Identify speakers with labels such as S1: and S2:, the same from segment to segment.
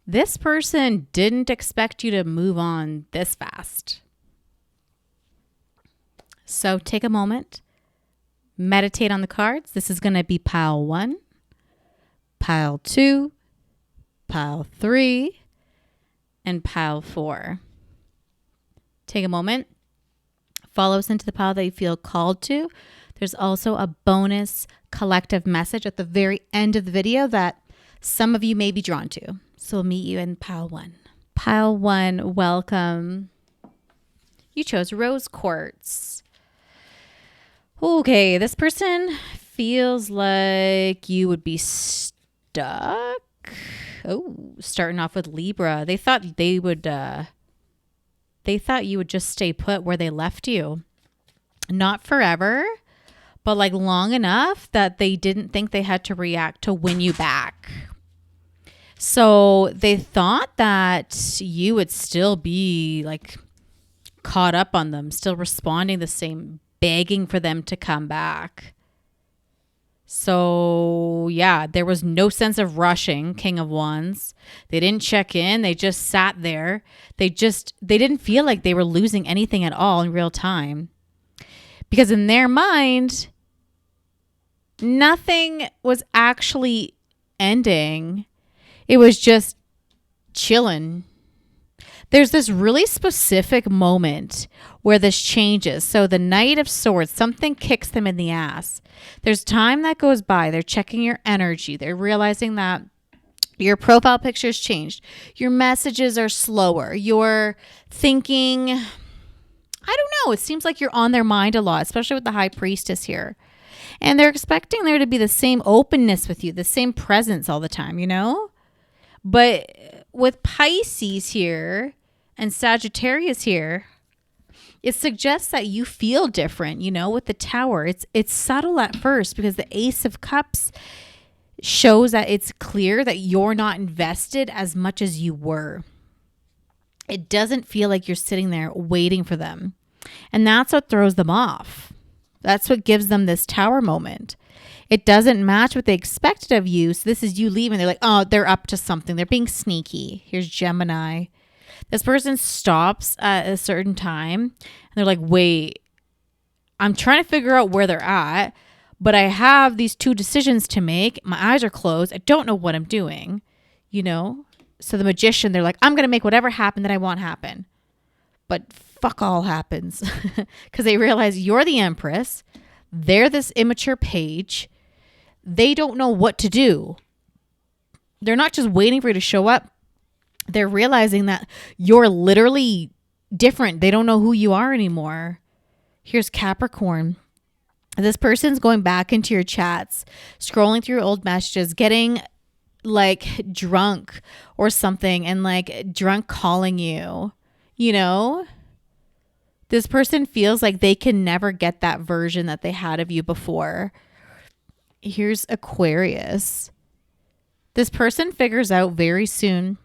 S1: This person didn't expect you to move on this fast. So take a moment, meditate on the cards. This is going to be pile 1, pile 2, pile 3, and pile 4. Take a moment, follow us into the pile that you feel called to. There's also a bonus collective message at the very end of the video that some of you may be drawn to. So we'll meet you in pile 1. Pile 1, welcome. You chose rose quartz. Okay, this person feels like you would be stuck. Oh, starting off with Libra. They thought you would just stay put where they left you. Not forever, but like long enough that they didn't think they had to react to win you back. So they thought that you would still be like caught up on them, still responding the same, begging for them to come back. So yeah, there was no sense of rushing, King of Wands. They didn't check in. They just sat there. They didn't feel like they were losing anything at all in real time. Because in their mind, nothing was actually ending. It was just chilling. There's this really specific moment where this changes. So the Knight of Swords, something kicks them in the ass. There's time that goes by. They're checking your energy. They're realizing that your profile picture's changed. Your messages are slower. You're thinking, I don't know. It seems like you're on their mind a lot, especially with the High Priestess here. And they're expecting there to be the same openness with you, the same presence all the time, you know? But with Pisces here and Sagittarius here, it suggests that you feel different, you know, with the Tower. It's subtle at first because the Ace of Cups shows that it's clear that you're not invested as much as you were. It doesn't feel like you're sitting there waiting for them. And that's what throws them off. That's what gives them this Tower moment. It doesn't match what they expected of you. So this is you leaving. They're like, oh, they're up to something. They're being sneaky. Here's Gemini. This person stops at a certain time and they're like, wait, I'm trying to figure out where they're at, but I have these 2 decisions to make. My eyes are closed. I don't know what I'm doing, you know? So the Magician, they're like, I'm going to make whatever happen that I want happen. But fuck all happens because they realize you're the Empress. They're this immature page. They don't know what to do. They're not just waiting for you to show up. They're realizing that you're literally different. They don't know who you are anymore. Here's Capricorn. This person's going back into your chats, scrolling through old messages, getting like drunk or something and like drunk calling you, you know? This person feels like they can never get that version that they had of you before. Here's Aquarius. This person figures out very soon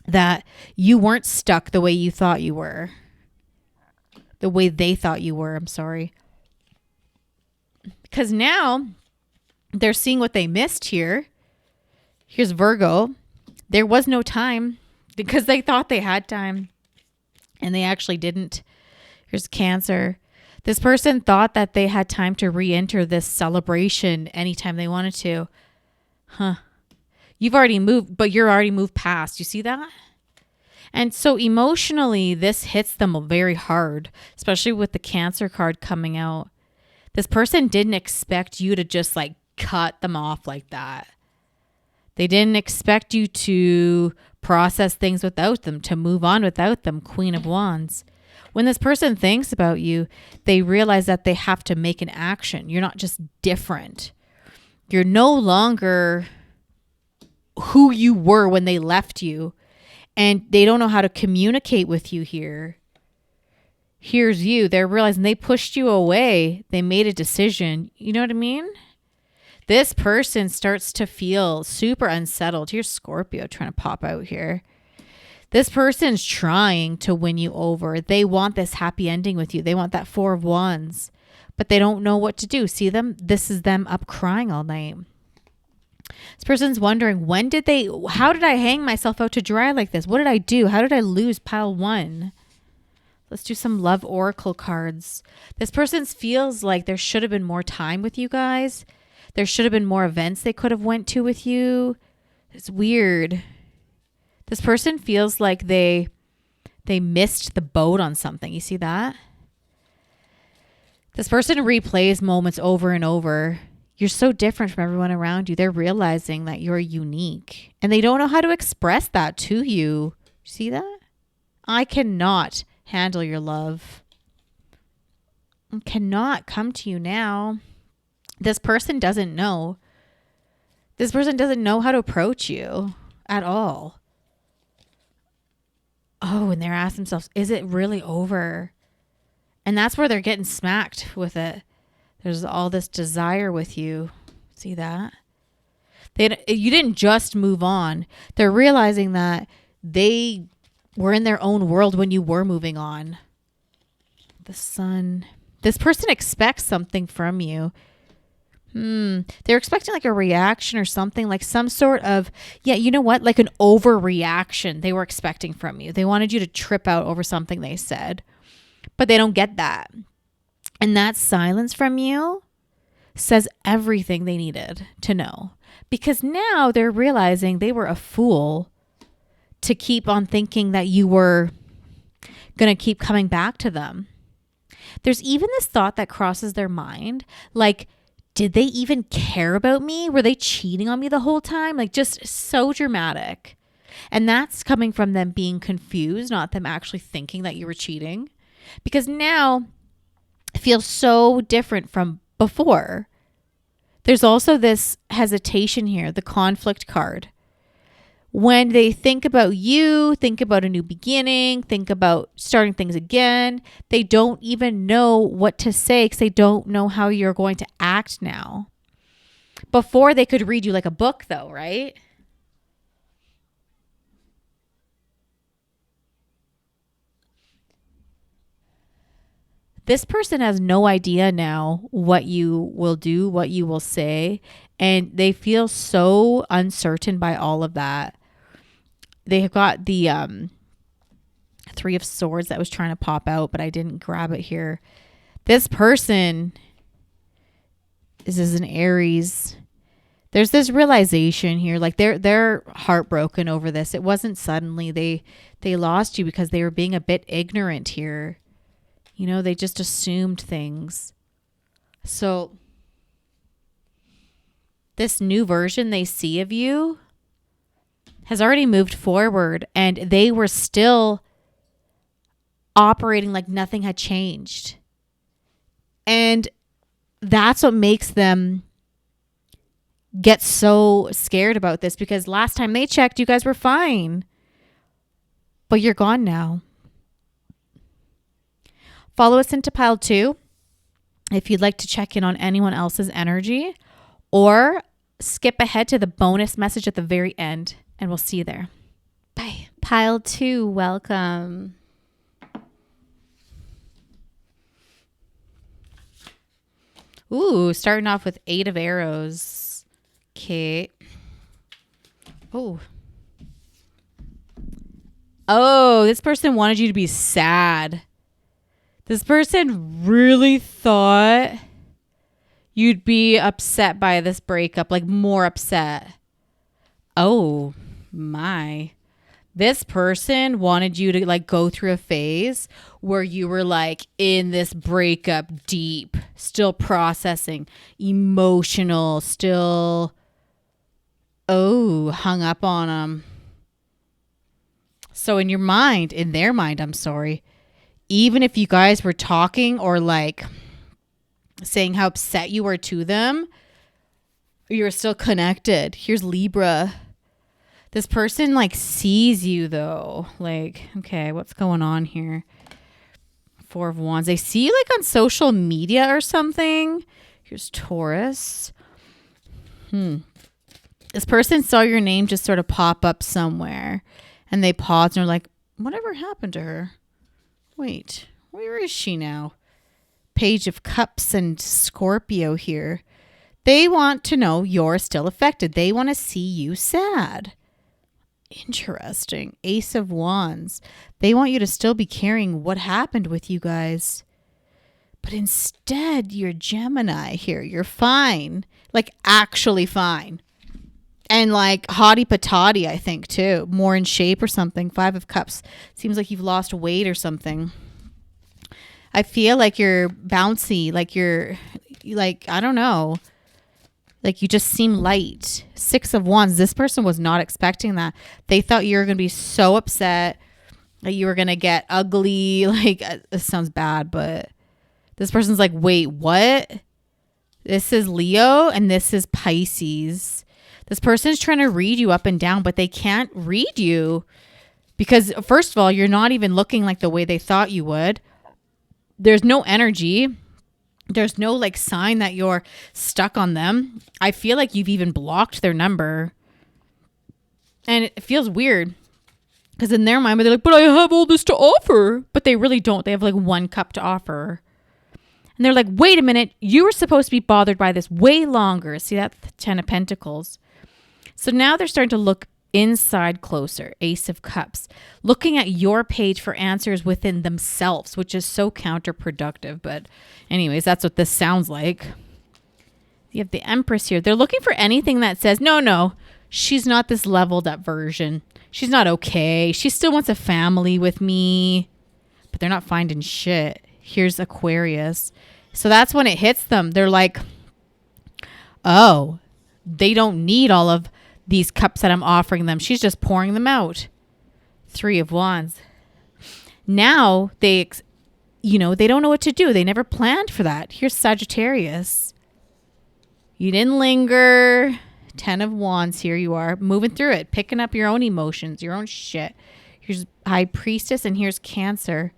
S1: that you weren't stuck the way you thought you were. The way they thought you were, I'm sorry. Because now they're seeing what they missed here. Here's Virgo. There was no time because they thought they had time and they actually didn't. Here's Cancer. This person thought that they had time to re-enter this celebration anytime they wanted to. You've already moved, but you're already moved past. You see that? And so emotionally, this hits them very hard, especially with the Cancer card coming out. This person didn't expect you to just like cut them off like that. They didn't expect you to process things without them, to move on without them, Queen of Wands. When this person thinks about you, they realize that they have to make an action. You're not just different. You're no longer who you were when they left you. And they don't know how to communicate with you here. Here's you. They're realizing they pushed you away. They made a decision. You know what I mean? This person starts to feel super unsettled. Here's Scorpio trying to pop out here. This person's trying to win you over. They want this happy ending with you. They want that 4 of Wands, but they don't know what to do. See them? This is them up crying all night. This person's wondering, how did I hang myself out to dry like this? What did I do? How did I lose pile 1? Let's do some love oracle cards. This person feels like there should have been more time with you guys. There should have been more events they could have went to with you. It's weird. This person feels like they missed the boat on something. You see that? This person replays moments over and over. You're so different from everyone around you. They're realizing that you're unique and they don't know how to express that to you. See that? I cannot handle your love. I cannot come to you now. This person doesn't know. This person doesn't know how to approach you at all. Oh, and they're asking themselves, is it really over? And that's where they're getting smacked with it. There's all this desire with you. See that? You didn't just move on. They're realizing that they were in their own world when you were moving on. The Sun. This person expects something from you. They're expecting like a reaction or something, like some sort of, yeah, you know what? Like an overreaction they were expecting from you. They wanted you to trip out over something they said, but they don't get that. And that silence from you says everything they needed to know, because now they're realizing they were a fool to keep on thinking that you were going to keep coming back to them. There's even this thought that crosses their mind, like, did they even care about me? Were they cheating on me the whole time? Like, just so dramatic. And that's coming from them being confused, not them actually thinking that you were cheating. Because now it feels so different from before. There's also this hesitation here, the conflict card. When they think about you, think about a new beginning, think about starting things again, they don't even know what to say because they don't know how you're going to act now. Before, they could read you like a book though, right? This person has no idea now what you will do, what you will say, and they feel so uncertain by all of that. They have got the 3 of Swords that was trying to pop out, but I didn't grab it here. This person is an Aries. There's this realization here, like they're heartbroken over this. It wasn't suddenly they lost you because they were being a bit ignorant here. You know, they just assumed things. So this new version they see of you has already moved forward, and they were still operating like nothing had changed. And that's what makes them get so scared about this, because last time they checked, you guys were fine. But you're gone now. Follow us into pile 2 if you'd like to check in on anyone else's energy, or skip ahead to the bonus message at the very end, and we'll see you there. Bye. Pile 2, welcome. Ooh, starting off with 8 of Arrows. Okay. Oh, this person wanted you to be sad. This person really thought you'd be upset by this breakup, like more upset. Oh my. This person wanted you to like go through a phase where you were like in this breakup deep, still processing, emotional, still, hung up on them. So in their mind, I'm sorry, even if you guys were talking or like saying how upset you were to them, you were still connected. Here's Libra. This person like sees you though. Like, okay, what's going on here? 4 of Wands. They see you like on social media or something. Here's Taurus. This person saw your name just sort of pop up somewhere, and they paused and are like, whatever happened to her? Wait, where is she now? Page of Cups and Scorpio here. They want to know you're still affected. They want to see you sad. Interesting. Ace of Wands. They want you to still be carrying what happened with you guys. But instead, you're Gemini here. You're fine. Like, actually fine. And like hottie patati, I think, too. More in shape or something. 5 of Cups. Seems like you've lost weight or something. I feel like you're bouncy. Like you're, like, I don't know. Like you just seem light. 6 of Wands. This person was not expecting that. They thought you were going to be so upset that you were going to get ugly. Like, this sounds bad, but this person's like, wait, what? This is Leo and this is Pisces. This person's trying to read you up and down, but they can't read you because, first of all, you're not even looking like the way they thought you would. There's no energy. There's no like sign that you're stuck on them. I feel like you've even blocked their number. And it feels weird because in their mind, they're like, but I have all this to offer. But they really don't. They have like 1 cup to offer. And they're like, wait a minute. You were supposed to be bothered by this way longer. See, that's the 10 of Pentacles. So now they're starting to look inside closer. Ace of Cups. Looking at your page for answers within themselves, which is so counterproductive. But anyways, that's what this sounds like. You have the Empress here. They're looking for anything that says, no, she's not this leveled up version. She's not okay. She still wants a family with me. But they're not finding shit. Here's Aquarius. So that's when it hits them. They're like, oh, they don't need all of these cups that I'm offering them. She's just pouring them out. 3 of Wands. Now they don't know what to do. They never planned for that. Here's Sagittarius. You didn't linger. 10 of Wands. Here you are moving through it, picking up your own emotions, your own shit. Here's High Priestess and here's Cancer.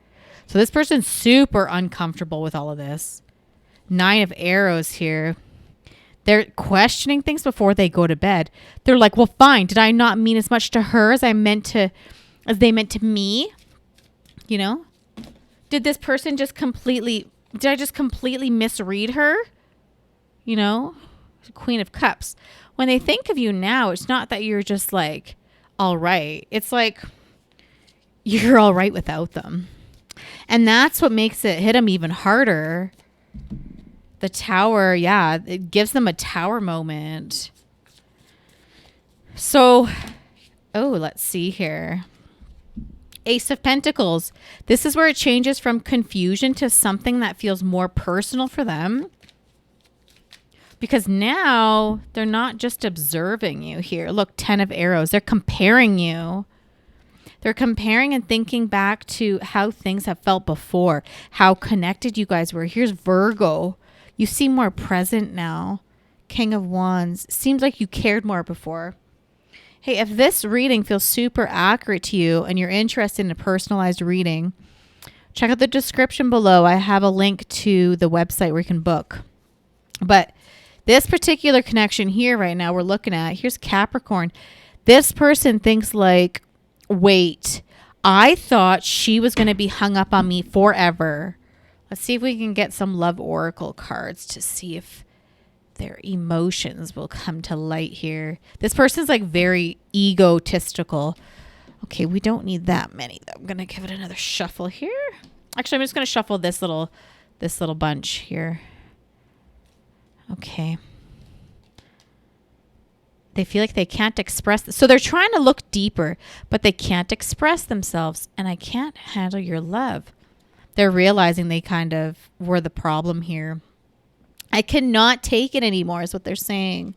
S1: So this person's super uncomfortable with all of this. 9 of Arrows here. They're questioning things before they go to bed. They're like, well, fine. Did I not mean as much to her as they meant to me? You know? Did I just completely misread her? You know? Queen of Cups. When they think of you now, it's not that you're just like, all right. It's like you're all right without them. And that's what makes it hit them even harder. The Tower, yeah, it gives them a Tower moment. So, let's see here. Ace of Pentacles. This is where it changes from confusion to something that feels more personal for them. Because now they're not just observing you here. Look, 10 of Arrows. They're comparing you. They're comparing and thinking back to how things have felt before, how connected you guys were. Here's Virgo. You seem more present now. King of Wands. Seems like you cared more before. Hey, if this reading feels super accurate to you and you're interested in a personalized reading, check out the description below. I have a link to the website where you can book. But this particular connection here right now we're looking at, here's Capricorn. This person thinks like, wait, I thought she was going to be hung up on me forever. Let's see if we can get some love oracle cards to see if their emotions will come to light here. This person's like very egotistical. Okay, we don't need that many though. I'm going to give it another shuffle here. Actually, I'm just going to shuffle this little bunch here. Okay. They feel like they can't express. So they're trying to look deeper, but they can't express themselves. And I can't handle your love. They're realizing they kind of were the problem here. I cannot take it anymore is what they're saying.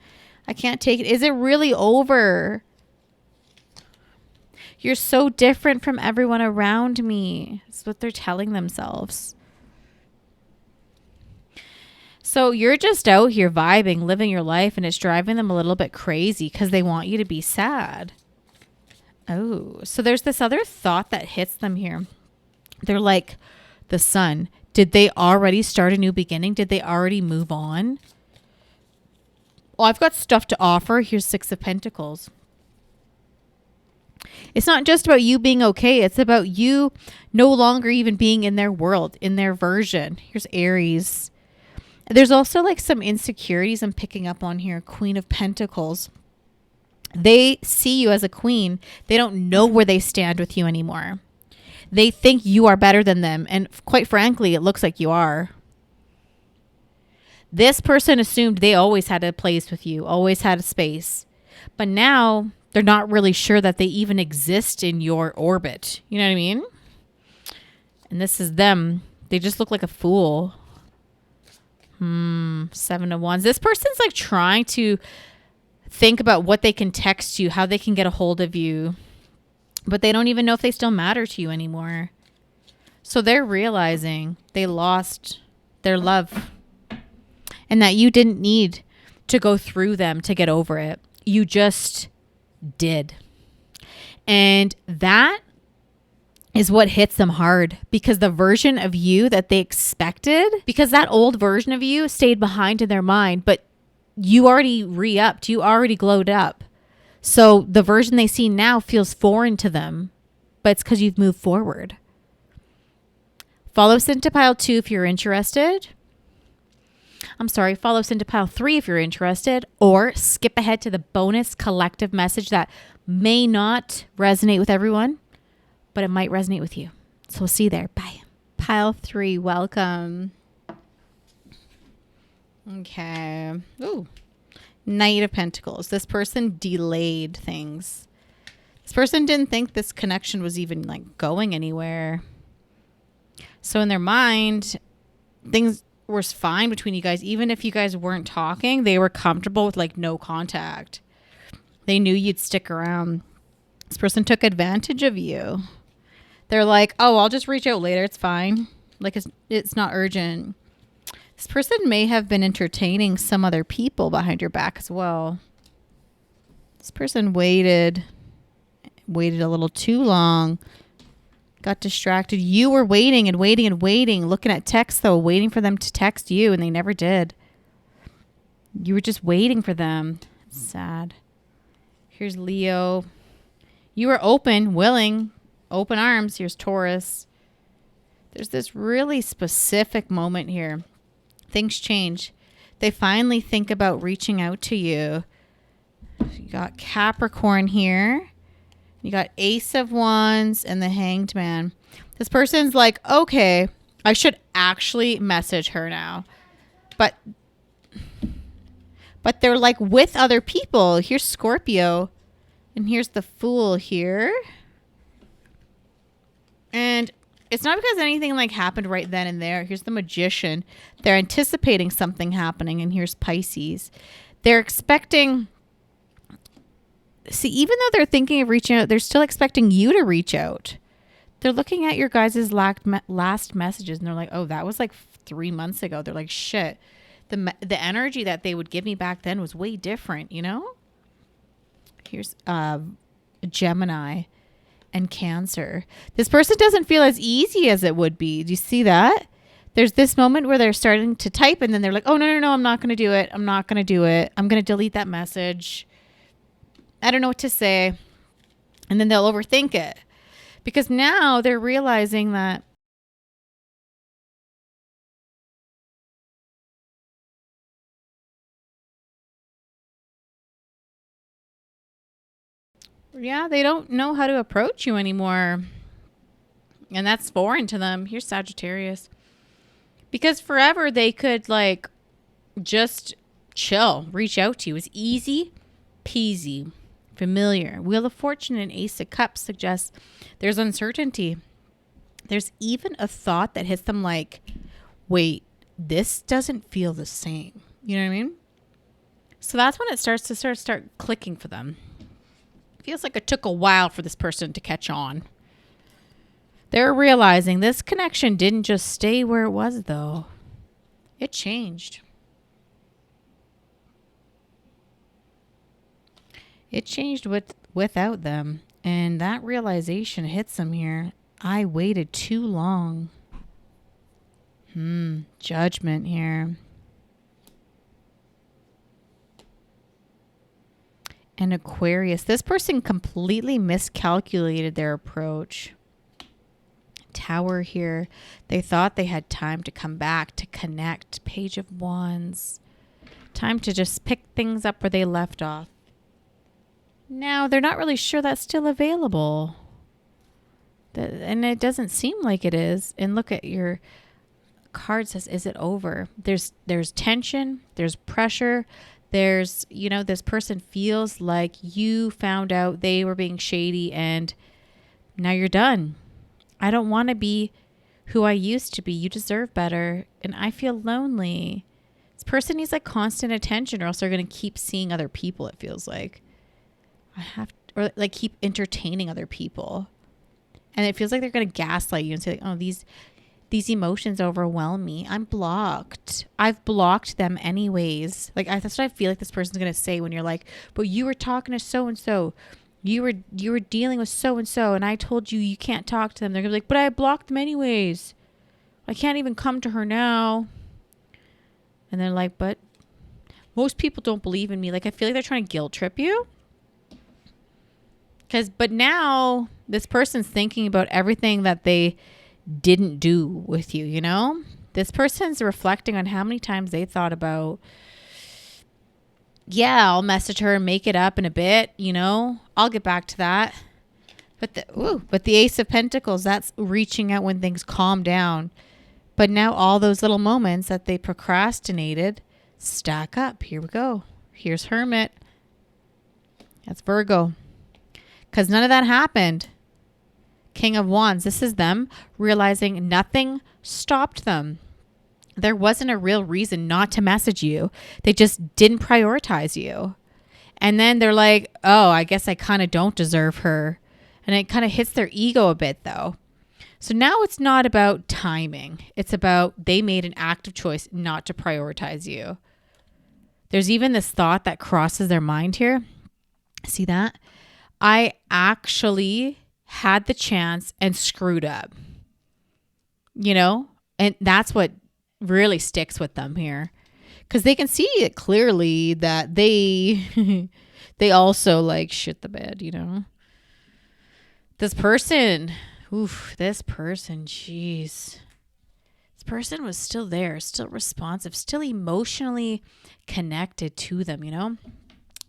S1: I can't take it. Is it really over? You're so different from everyone around me. That's what they're telling themselves. So you're just out here vibing, living your life, and it's driving them a little bit crazy because they want you to be sad. Oh, so there's this other thought that hits them here. They're like, the Sun. Did they already start a new beginning? Did they already move on? Well, I've got stuff to offer. Here's 6 of Pentacles. It's not just about you being okay. It's about you no longer even being in their world, in their version. Here's Aries. There's also like some insecurities I'm picking up on here. Queen of Pentacles. They see you as a queen. They don't know where they stand with you anymore. They think you are better than them. And quite frankly, it looks like you are. This person assumed they always had a place with you, always had a space. But now they're not really sure that they even exist in your orbit. You know what I mean? And this is them. They just look like a fool. 7 of Wands. This person's like trying to think about what they can text you, how they can get a hold of you. But they don't even know if they still matter to you anymore. So they're realizing they lost their love. And that you didn't need to go through them to get over it. You just did. And that is what hits them hard, because the version of you that they expected, because that old version of you stayed behind in their mind, but you already re-upped, you already glowed up. So the version they see now feels foreign to them, but it's because you've moved forward. Follow us into pile 2 if you're interested. Follow us into pile 3 if you're interested, or skip ahead to the bonus collective message that may not resonate with everyone, but it might resonate with you. So we'll see you there. Bye. Pile 3, welcome. Okay. Ooh. Knight of Pentacles. This person delayed things. This person didn't think this connection was even like going anywhere. So in their mind, things was fine between you guys. Even if you guys weren't talking, they were comfortable with like no contact. They knew you'd stick around. This person took advantage of you. They're like, oh, I'll just reach out later. It's fine. Like it's not urgent. This person may have been entertaining some other people behind your back as well. This person waited a little too long. Got distracted. You were waiting and waiting and waiting, looking at texts though, waiting for them to text you, and they never did. You were just waiting for them. Sad. Here's Leo. You were open, willing, open arms. Here's Taurus. There's this really specific moment here. Things change. They finally think about reaching out to you. You got Capricorn here. You got Ace of Wands and the Hanged Man. This person's like, okay, I should actually message her now. But they're like with other people. Here's Scorpio. And here's the Fool here. And it's not because anything like happened right then and there. Here's the Magician. They're anticipating something happening. And here's Pisces. They're expecting... See, even though they're thinking of reaching out, they're still expecting you to reach out. They're looking at your guys' last messages and they're like, oh, that was like 3 months ago. They're like, shit. The energy that they would give me back then was way different, you know? Here's Gemini and Cancer. This person doesn't feel as easy as it would be. Do you see that? There's this moment where they're starting to type and then they're like, oh, no, I'm not going to do it. I'm not going to do it. I'm going to delete that message. I don't know what to say. And then they'll overthink it. Because now they're realizing that they don't know how to approach you anymore. And that's foreign to them. Here's Sagittarius. Because forever they could like just chill, reach out to you. It's easy peasy. Familiar. Wheel of Fortune and Ace of Cups suggests there's uncertainty. There's even a thought that hits them like, wait, this doesn't feel the same. You know what I mean? So that's when it starts to start clicking for them. It feels like it took a while for this person to catch on. They're realizing this connection didn't just stay where it was, though. It changed. It changed without them. And that realization hits them here. I waited too long. Judgment here. And Aquarius. This person completely miscalculated their approach. Tower here. They thought they had time to come back, to connect. Page of Wands. Time to just pick things up where they left off. Now, they're not really sure that's still available. And it doesn't seem like it is. And look at your card says, is it over? There's tension. There's pressure. There's, this person feels like you found out they were being shady and now you're done. I don't want to be who I used to be. You deserve better. And I feel lonely. This person needs like constant attention or else they're going to keep seeing other people, it feels like. Or like keep entertaining other people. And it feels like they're going to gaslight you and say, like, oh, these emotions overwhelm me. I'm blocked. I've blocked them anyways. Like that's what I feel like this person's going to say when you're like, but you were talking to so-and-so. You were dealing with so-and-so and I told you can't talk to them. They're going to be like, but I blocked them anyways. I can't even come to her now. And they're like, but most people don't believe in me. Like I feel like they're trying to guilt trip you. But now this person's thinking about everything that they didn't do with you, This person's reflecting on how many times they thought about, yeah, I'll message her and make it up in a bit, I'll get back to that. But the Ace of Pentacles, that's reaching out when things calm down. But now all those little moments that they procrastinated stack up. Here we go. Here's Hermit. That's Virgo. Because none of that happened. King of Wands. This is them realizing nothing stopped them. There wasn't a real reason not to message you. They just didn't prioritize you. And then they're like, oh, I guess I kind of don't deserve her. And it kind of hits their ego a bit though. So now it's not about timing. It's about they made an active choice not to prioritize you. There's even this thought that crosses their mind here. See that? I actually had the chance and screwed up, and that's what really sticks with them here because they can see it clearly that they also like shit the bed, this person, jeez, this person was still there, still responsive, still emotionally connected to them,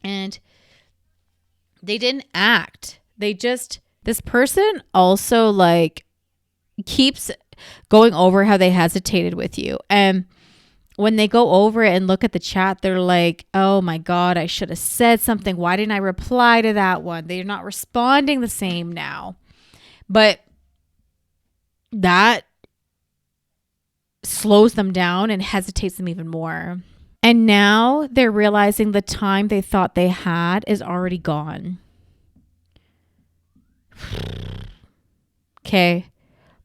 S1: and they didn't act. This person also like keeps going over how they hesitated with you. And when they go over it and look at the chat, they're like, oh my God, I should have said something. Why didn't I reply to that one? They're not responding the same now. But that slows them down and hesitates them even more. And now they're realizing the time they thought they had is already gone. Okay.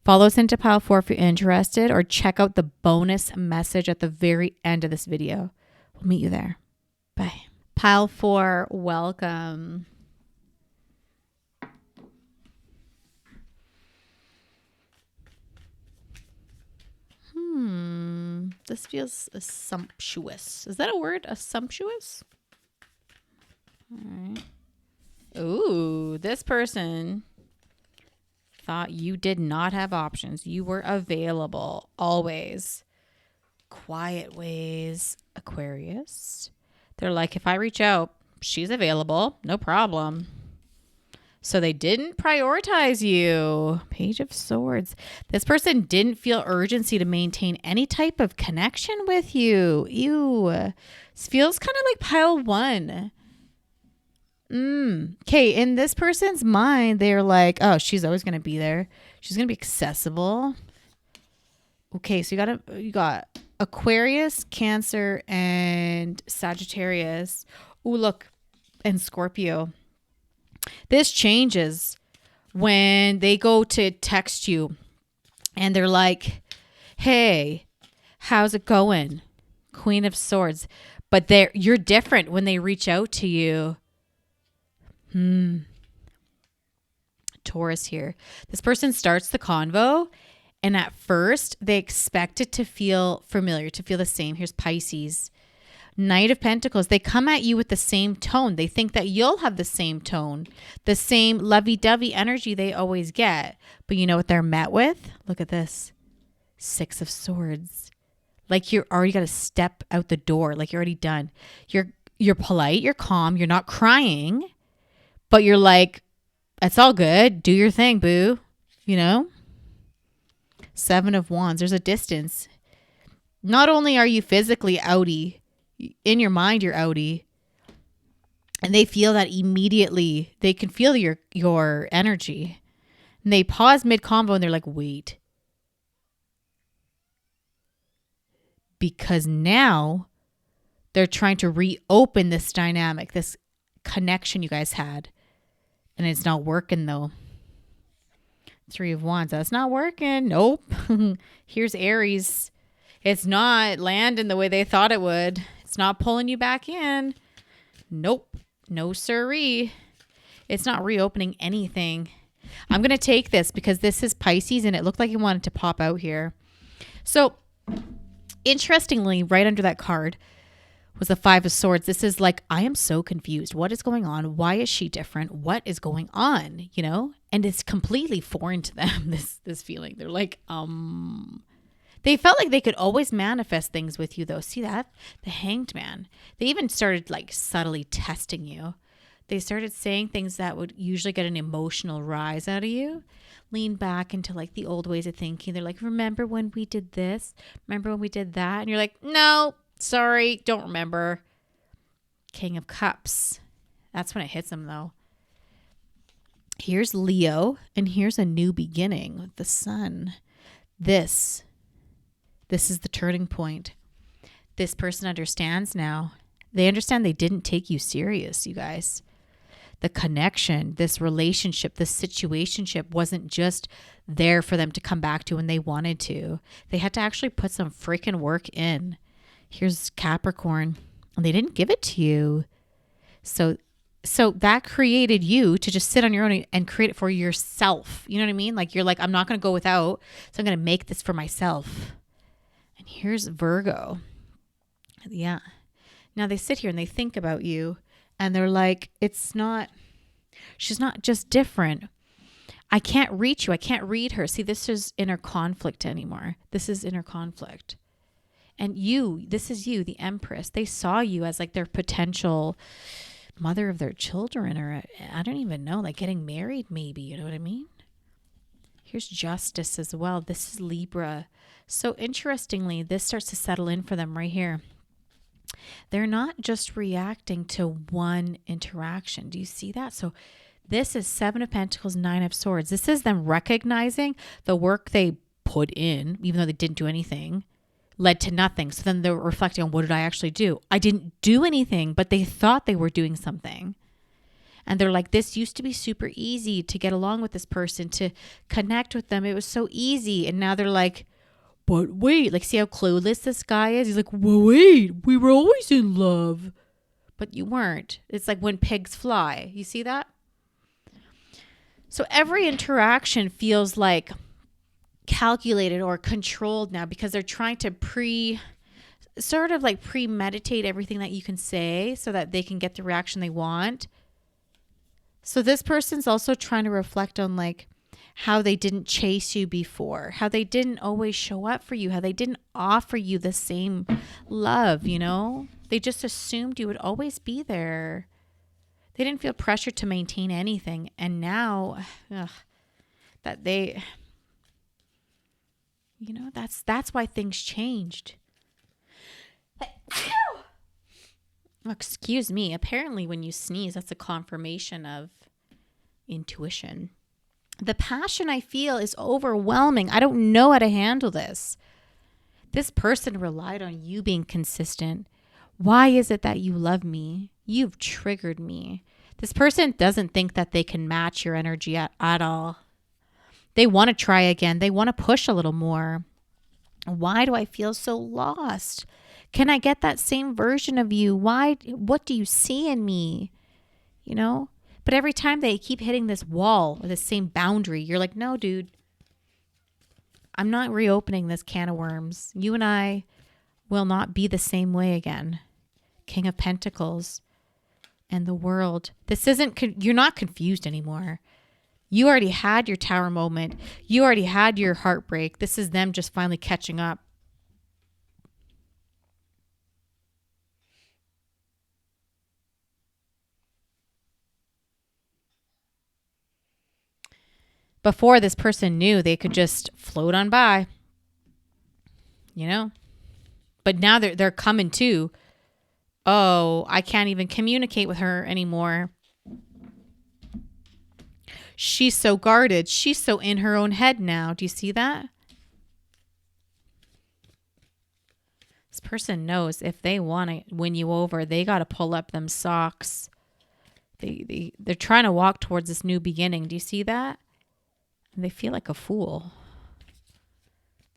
S1: Follow us into Pile 4 if you're interested, or check out the bonus message at the very end of this video. We'll meet you there. Bye. Pile 4, welcome. This feels assumptuous. Is that a word? Assumptuous? All right. Ooh, this person thought you did not have options. You were available always. Quiet ways, Aquarius. They're like, if I reach out, she's available. No problem. So they didn't prioritize you. Page of Swords. This person didn't feel urgency to maintain any type of connection with you. Ew. This feels kind of like Pile 1. Okay, in this person's mind, they're like, oh, she's always going to be there. She's going to be accessible. Okay, so you got Aquarius, Cancer, and Sagittarius. Ooh, look, and Scorpio. This changes when they go to text you and they're like, hey, how's it going? Queen of Swords. But you're different when they reach out to you. Taurus here. This person starts the convo and at first they expect it to feel familiar, to feel the same. Here's Pisces. Knight of Pentacles, they come at you with the same tone. They think that you'll have the same tone, the same lovey-dovey energy they always get. But you know what they're met with? Look at this. 6 of Swords. Like you're already got to step out the door. Like you're already done. You're polite. You're calm. You're not crying. But you're like, it's all good. Do your thing, boo. You know? 7 of Wands. There's a distance. Not only are you physically outie, in your mind you're outie, and they feel that immediately. They can feel your energy. And they pause mid-convo and they're like, wait. Because now they're trying to reopen this dynamic, this connection you guys had. And it's not working though. 3 of Wands. That's not working. Nope. Here's Aries. It's not landing the way they thought it would. It's not pulling you back in. Nope. No siree. It's not reopening anything. I'm going to take this because this is Pisces and it looked like it wanted to pop out here. So interestingly, right under that card was the 5 of Swords. This is like, I am so confused. What is going on? Why is she different? What is going on? You know? And it's completely foreign to them, this feeling. They're like, They felt like they could always manifest things with you though. See that? The Hanged Man. They even started like subtly testing you. They started saying things that would usually get an emotional rise out of you. Lean back into like the old ways of thinking. They're like, remember when we did this? Remember when we did that? And you're like, no, sorry, don't remember. King of Cups. That's when it hits them though. Here's Leo, and here's a new beginning with the Sun. This is the turning point. This person understands now. They understand they didn't take you serious, you guys. The connection, this relationship, this situationship wasn't just there for them to come back to when they wanted to. They had to actually put some freaking work in. Here's Capricorn, and they didn't give it to you. So that created you to just sit on your own and create it for yourself. You know what I mean? Like you're like, I'm not going to go without, so I'm going to make this for myself. And here's Virgo. Yeah. Now they sit here and they think about you and they're like, she's not just different. I can't reach you. I can't read her. See, this is inner conflict anymore. This is inner conflict. And this is you, the Empress. They saw you as like their potential mother of their children, or I don't even know, like getting married maybe, you know what I mean? Here's Justice as well. This is Libra. So interestingly, this starts to settle in for them right here. They're not just reacting to one interaction. Do you see that? So this is 7 of Pentacles, 9 of Swords. This is them recognizing the work they put in, even though they didn't do anything, led to nothing. So then they're reflecting on, what did I actually do? I didn't do anything, but they thought they were doing something. And they're like, this used to be super easy to get along with this person, to connect with them. It was so easy. And now they're like, but wait, like, see how clueless this guy is? He's like, well, wait, we were always in love. But you weren't. It's like when pigs fly. You see that? So every interaction feels like calculated or controlled now because they're trying to premeditate everything that you can say so that they can get the reaction they want. So this person's also trying to reflect on like how they didn't chase you before, how they didn't always show up for you, how they didn't offer you the same love, you know? They just assumed you would always be there. They didn't feel pressure to maintain anything. And now that they, you know, that's why things changed. Excuse me. Apparently when you sneeze, that's a confirmation of intuition. The passion I feel is overwhelming. I don't know how to handle this. This person relied on you being consistent. Why is it that you love me? You've triggered me. This person doesn't think that they can match your energy at all. They want to try again. They want to push a little more. Why do I feel so lost? Can I get that same version of you? Why? What do you see in me? You know? But every time they keep hitting this wall or the same boundary, you're like, no, dude, I'm not reopening this can of worms. You and I will not be the same way again. King of Pentacles and the World. This isn't, you're not confused anymore. You already had your Tower moment. You already had your heartbreak. This is them just finally catching up. Before, this person knew they could just float on by, you know? But now they're coming to, oh, I can't even communicate with her anymore. She's so guarded. She's so in her own head now. Do you see that? This person knows if they want to win you over, they got to pull up them socks. They're trying to walk towards this new beginning. Do you see that? And they feel like a fool.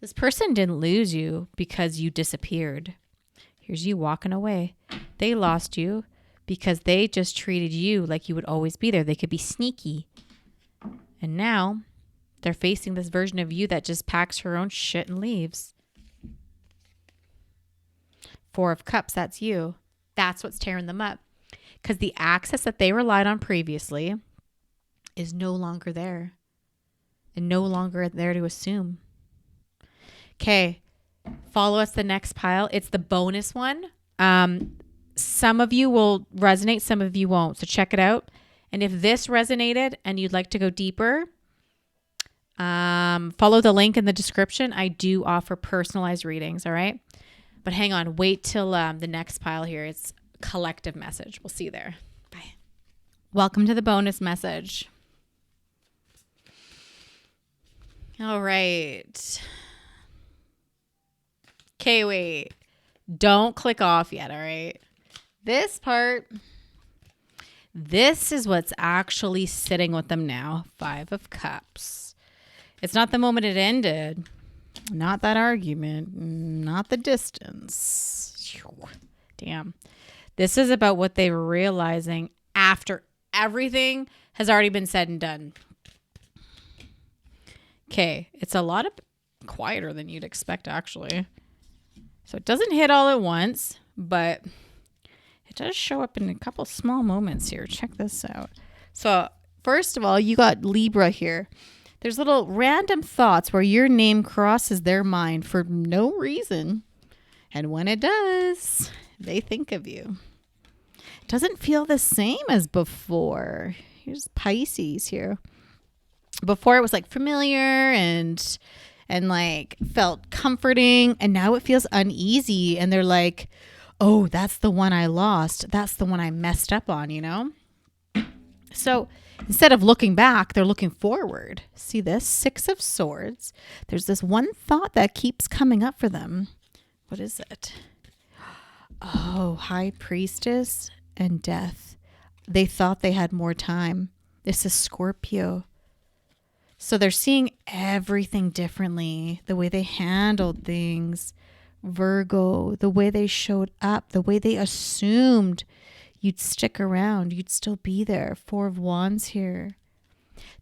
S1: This person didn't lose you because you disappeared. Here's you walking away. They lost you because they just treated you like you would always be there. They could be sneaky. And now they're facing this version of you that just packs her own shit and leaves. 4 of Cups, that's you. That's what's tearing them up. Because the access that they relied on previously is no longer there. And no longer there to assume. Okay, follow us the next pile. It's the bonus one. Some of you will resonate, some of you won't. So check it out. And if this resonated and you'd like to go deeper, follow the link in the description. I do offer personalized readings, all right? But hang on, wait till the next pile here. It's collective message. We'll see you there. Bye. Welcome to the bonus message. All right. Okay, wait. Don't click off yet, all right? This part, this is what's actually sitting with them now. 5 of Cups. It's not the moment it ended. Not that argument. Not the distance. Damn. This is about what they were realizing after everything has already been said and done. Okay, it's a lot of quieter than you'd expect, actually. So it doesn't hit all at once, but it does show up in a couple small moments here. Check this out. So first of all, you got Libra here. There's little random thoughts where your name crosses their mind for no reason. And when it does, they think of you. It doesn't feel the same as before. Here's Pisces here. Before it was like familiar and like felt comforting, and now it feels uneasy, and they're like, oh, that's the one I lost. That's the one I messed up on, you know? So instead of looking back, they're looking forward. See this? 6 of Swords. There's this one thought that keeps coming up for them. What is it? Oh, High Priestess and Death. They thought they had more time. This is Scorpio. So they're seeing everything differently. The way they handled things. Virgo, the way they showed up, the way they assumed you'd stick around, you'd still be there. 4 of Wands here.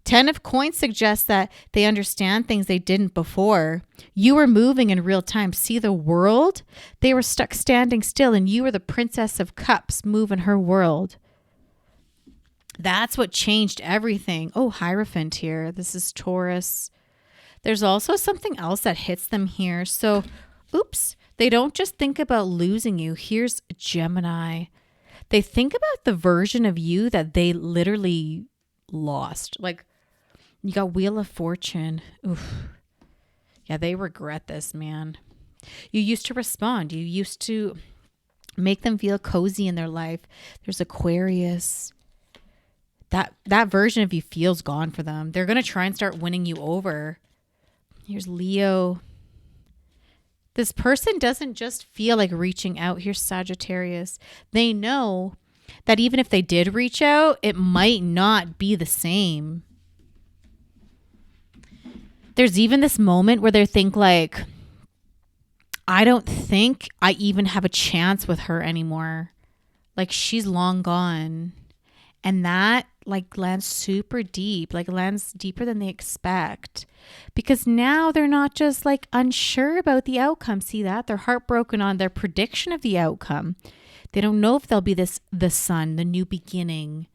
S1: 10 of Coins suggests that they understand things they didn't before. You were moving in real time. See the world? They were stuck standing still, and you were the Princess of Cups moving her world. That's what changed everything. Oh, Hierophant here. This is Taurus. There's also something else that hits them here. So, oops, they don't just think about losing you. Here's Gemini. They think about the version of you that they literally lost. Like, you got Wheel of Fortune. Oof. Yeah, they regret this, man. You used to respond. You used to make them feel cozy in their life. There's Aquarius. That version of you feels gone for them. They're going to try and start winning you over. Here's Leo. This person doesn't just feel like reaching out. Here's Sagittarius. They know that even if they did reach out, it might not be the same. There's even this moment where they think like, I don't think I even have a chance with her anymore. Like, she's long gone. And that like lands super deep, like lands deeper than they expect, because now they're not just like unsure about the outcome. See that? They're heartbroken on their prediction of the outcome. They don't know if they'll be the sun, the new beginning.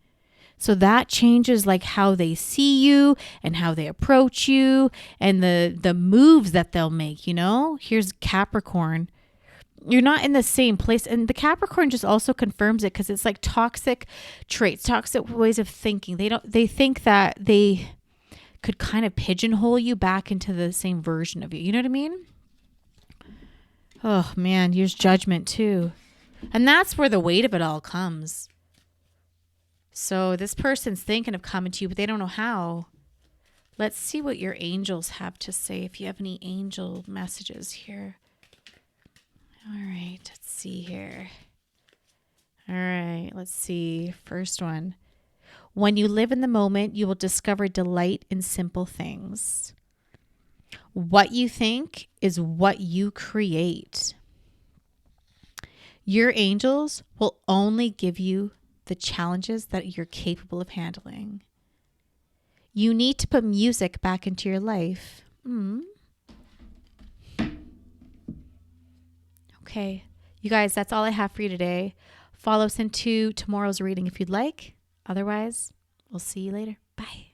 S1: So that changes like how they see you and how they approach you and the moves that they'll make, you know? Here's Capricorn. You're not in the same place. And the Capricorn just also confirms it because it's like toxic traits, toxic ways of thinking. They think that they could kind of pigeonhole you back into the same version of you. You know what I mean? Oh man, here's Judgment too. And that's where the weight of it all comes. So this person's thinking of coming to you, but they don't know how. Let's see what your angels have to say. If you have any angel messages here. All right, let's see here. All right, let's see. First one. When you live in the moment, you will discover delight in simple things. What you think is what you create. Your angels will only give you the challenges that you're capable of handling. You need to put music back into your life. Okay, you guys, that's all I have for you today. Follow us into tomorrow's reading if you'd like. Otherwise, we'll see you later. Bye.